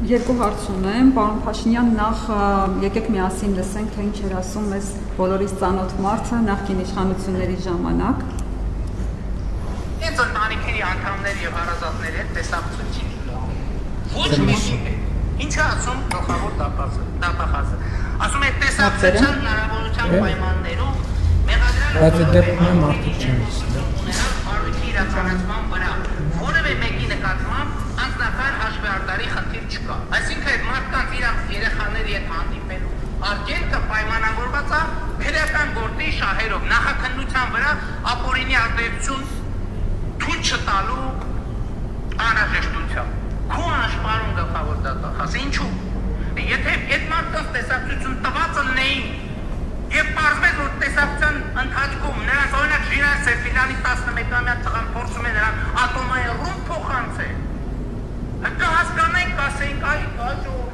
Երկու հարց ունեմ, պարոն Փաշինյան, նախ եկեք միասին լսենք, թե ինչ էր ասում մեզ բոլորիս ծանոթ մարդը նախկին իշխանությունների ժամանակ։ Այդ ընտանիքների անդամների եւ հարազատների հետ տեսակցություն ոչ մեկի հետ։ Ինչ է ասում գլխավոր դատախազը։ Ասում է տեսակցության հնարավորության պայմաններով մեղադրյալ բայց դեպքում մարդիկ չեն բարույթի իրականացման վրա որևէ մեկի նկատմամբ անձնական հաշվեհարդարի խնդիր չկա։ Այսինքն այդ մարդկանց իրանք երեխաների հետ հանդիպելու արգելքը պայմանավորված է քրեական գործի շահերով, նախաքննության վրա ապօրինի արտադրություն թույլ չտալու անհրաժեշտությամբ։ Քո աշխարհում գլխավոր դատախազ, ինչու՞։ Եթե այդ մարդկանց տեսակցություն տված լինեին եւ պարզվեց որ տեսակցության ընթացքում նրանց օրինակ Ժիրան Սերֆիլյանի 11-ամյա տղան փորձում է նրան ատոմային ռումբ փոխանցել։ Հա հասկանենք, ասենք, այ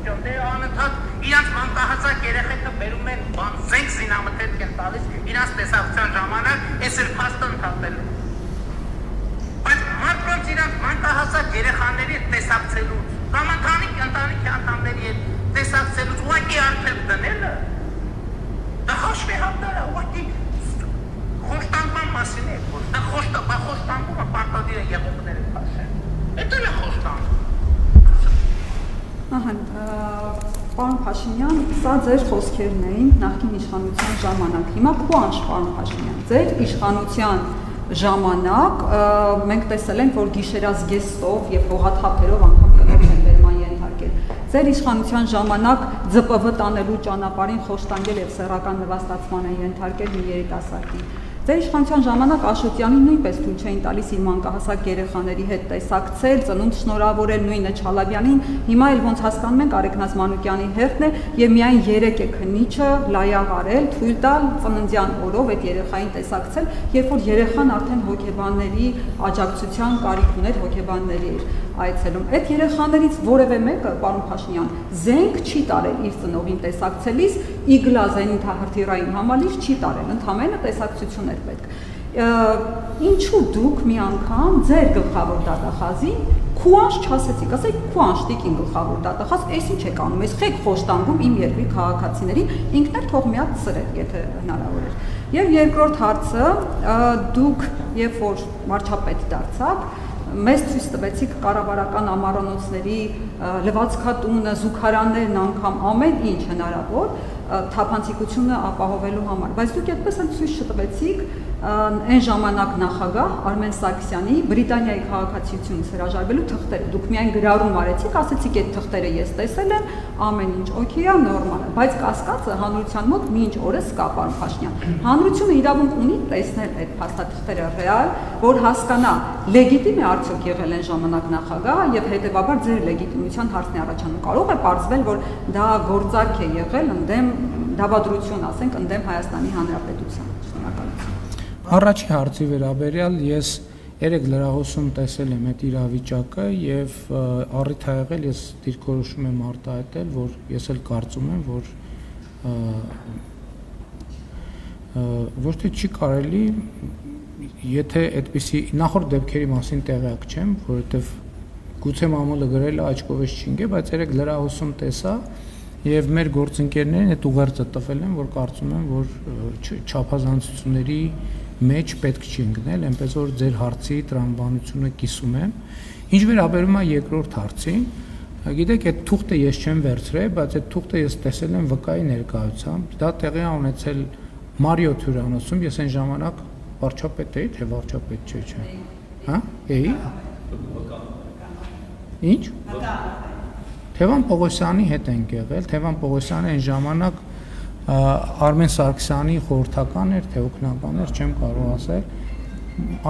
ջան, դե անընդհատ իրանց մանկահասակ երեխեքը բերում են բան, զենք զինամթերք են տալիս իրանց տեսակցության ժամանակ, այս էլ փաստը ընդհատելու։ Բայց մարդկանց իրանց մանկահասակ երեխաների հետ տեսակցելուց կամ ընտանիքի անդամների հետ տեսակցելուց ուղղակի արդյոք դնելը դա հաշվեհարդար է, ուղղակի խոշտանգման մասին է, դա խոշտանգումը պարտադիր է եղողները քաշել։ Էդ էլ է խոշտանգում։ Ահա, պարոն Փաշինյան, սա ձեր խոսքերն էին նախկին իշխանության ժամանակ։ Հիմա քո անշ, պարոն Փաշինյան, ձեր իշխանության ժամանակ մենք տեսել ենք, որ գիշերազգեստով եւ հողաթափերով անգամ կնոջ են վերման ենթարկել։ Ձեր իշխանության ժամանակ ԶՊՎ տանելու ճանապարհին խոշտանգել եւ սեռական նվաստացման են ենթարկել մի երիտասարդի։ Ձեր իշխանության ժամանակ Աշոտյանին նույնպես թույլ չէին տալիս իր մանկահասակ երեխաների հետ տեսակցել, ծնունդ շնորհավորել, նույնը Չալաբյանին, հիմա էլ ոնց հասկանում ենք Արեգնազ Մանուկյանի հերթն է եւ միայն 3 է քննիչը լայաղ արել, թույլ տալ ծննդյան օրով այդ երեխային տեսակցել, երբ որ երեխան արդեն հոգեբանների աջակցության կարիք ուներ, հոգեբանների էր այցելում։ Այդ երեխաներից որևէ մեկը, պարոն Փաշինյան, զենք չի տարել իր ծնողին տեսակցելիս, իգլա զենիթահրթիռային համալիր չի տարել, ընդհանրապես տեսակցություն էր պետք։ Ինչու դուք մի անգամ ձեր գլխավոր դատախազին քուանշ չասեցիք, ասեք քուանշ տիկին գլխավոր դատախազ, այս ինչ եք անում, այս խեք խոշտանգում իմ երկրի քաղաքացիներին, ինքն էլ թող միած սրեք, եթե հնարավոր էր։ Եվ երկրորդ հարցը, դուք երբ որ վարչապետ դարձաք, մեզ ցույց տվեցիք կառավարական ամառանոցների լվացքատունը, զուգարաններն անգամ ամեն ինչ հնարավոր թափանցիկությունը ապահովելու համար, բայց դուք այդպես էլ ցույց չտվեցիք այն ժամանակ նախագահ Արմեն Սարգսյանի Բրիտանիայի քաղաքացիությունից հրաժարվելու թղթերը։ Դուք միայն գրառում արեցիք, ասեցիք այդ թղթերը ես տեսել եմ, ամեն ինչ օքեյ է, նորմալ է, բայց կասկածը հանրության մոտ մինչ օրս կա, պարոն Փաշինյան։ Հանրությունը իրավունք ունի տեսնել այդ փաստաթղթերը ռեալ, որ հասկանա լեգիտիմ է արդյոք եղել այն ժամանակ նախագահը եւ հետեւաբար ձեր լեգիտիմության հարցն է առաջանում։ Կարող է պարզվել, որ դա գործարք է եղել ընդդեմ դավադրություն, ասենք, ընդդեմ Հայաստանի Հանրապետության։ Շնորհակալություն։ Առաջի հարցի վերաբերյալ ես երեք լրահոսում տեսել եմ այդ իրավիճակը եւ առիթ ա եղել ես դիրքորոշում եմ արտահայտել, որ ես էլ կարծում եմ, որ ոչ թե չի կարելի, եթե այդպիսի նախորդ դեպքերի մասին տեղյակ չեմ, որովհետեւ գուցե մամուլը գրել է աչքովս չինգե, բայց երեք լրահոսում տեսա եւ մեր գործընկերներն այդ ուղերձը տվել են, որ կարծում եմ, որ չափազանցությունների մեջ պետք չի ընկնել, այնպես որ ձեր հարցի տրամաբանությունը կիսում եմ։ Ինչ վերաբերում է երկրորդ հարցին, գիտեք, այդ թուղթը ես չեմ վերցրել, բայց այդ թուղթը ես տեսել եմ վկայի ներկայությամբ, դա տեղի է ունեցել Մարիոթ հյուրանոցում, ես այն ժամանակ վարչապետ էի, թե վարչապետ չէ։ Հա? Էի։ Ինչ? Թևան Պողոսյանի հետ ենք եղել, Թևան Պողոսյանը այն ժամանակ Արմեն Սարգսյանի խորհրդական էր, թե օգնական էր, չեմ կարող ասել։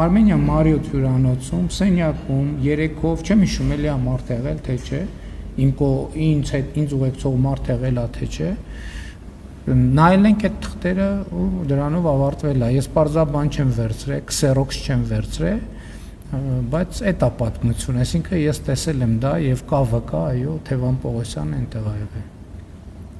Արմենիա Մարիոթ հյուրանոցում, սենյակում, երեքով, չեմ հիշում էլի մարդ եղել, թե չէ, ինձ ուղեկցող մարդ եղել է, թե չէ։ Նայել ենք այդ թղթերը ու դրանով ավարտվել է։ Ես պարզաբան չեմ վերցրել, քսերոքս չեմ վերցրել, բայց այդ է պատմությունը, այսինքն ես տեսել եմ դա եւ կա վկա, այո, Թևան Պողոսյանը այնտեղ ա եղել։